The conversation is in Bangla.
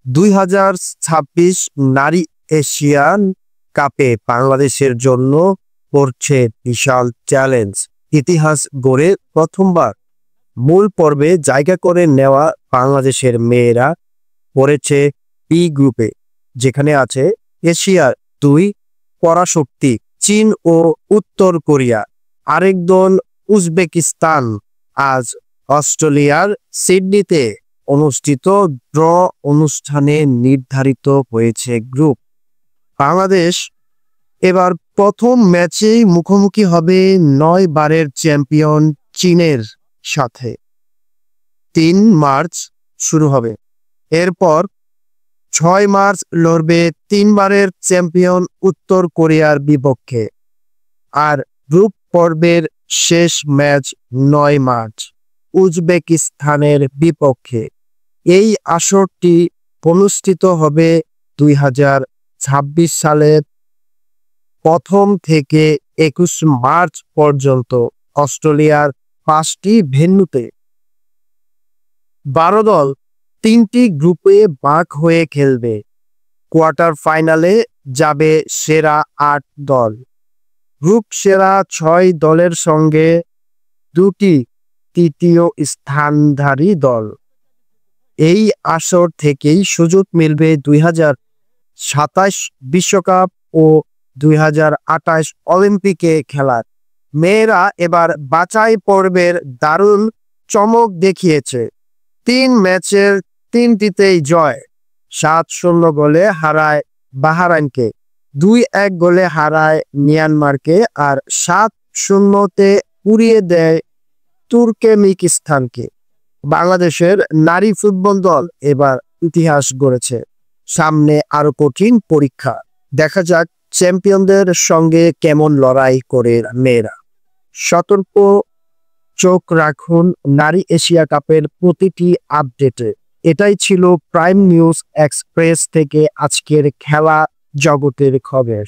2026 নারী এশিয়ান কাপে বাংলাদেশের জন্য পড়ছে বিশাল চ্যালেঞ্জ। ইতিহাস গড়ে প্রথমবার মূল পর্বে জায়গা করে নেওয়া বাংলাদেশের মেয়েরা পড়েছে বি গ্রুপে, যেখানে আছে এশিয়ার দুই পরাশক্তি চীন ও উত্তর কোরিয়া। আরেক দল উজবেকিস্তান। আজ অস্ট্রেলিয়ার সিডনিতে অনুষ্ঠিত ড্র অনুষ্ঠানে নির্ধারিত হয়েছে গ্রুপ। বাংলাদেশ এবার প্রথম ম্যাচেই মুখোমুখি হবে 9 বারের চ্যাম্পিয়ন চীনের সাথে। 3 মার্চ শুরু হবে। এরপর 6 মার্চ লড়বে 3 বারের চ্যাম্পিয়ন উত্তর কোরিয়ার বিপক্ষে। আর গ্রুপ পর্বের শেষ ম্যাচ 9 মার্চ উজবেকিস্তানের বিপক্ষে। এই আসরটি অনুষ্ঠিত হবে 2026 সালের 1 থেকে 21 মার্চ পর্যন্ত অস্ট্রেলিয়ার 5টি ভেন্যুতে। 12 দল 3টি গ্রুপে ভাগ হয়ে খেলবে। কোয়ার্টার ফাইনালে যাবে সেরা 8 দল। গ্রুপ সেরা 6 দলের সঙ্গে 2টি তৃতীয় স্থানধারী দল। এই আসর থেকেই সুযোগ মিলবে 2027 বিশ্বকাপ ও 2028 অলিম্পিকে খেলার। মেয়েরা এবার বাছাই পর্বের দারুণ চমক দেখিয়েছে। 3 ম্যাচের 3টিতেই জয়। 7-0 গোলে হারায় বাহরাইনকে, 2-1 গোলে হারায় মিয়ানমারকে আর 7-0-তে উড়িয়ে দেয় তুর্কমেনিস্তানকে। বাংলাদেশের নারী ফুটবল দল এবার ইতিহাস গড়েছে। সামনে আরো কঠিন পরীক্ষা। দেখা যাক চ্যাম্পিয়নদের সঙ্গে কেমন লড়াই করে মেয়েরা। সতর্ক চোখ রাখুন নারী এশিয়া কাপের প্রতিটি আপডেটে। এটাই ছিল প্রাইম নিউজ এক্সপ্রেস থেকে আজকের খেলা জগতের খবর।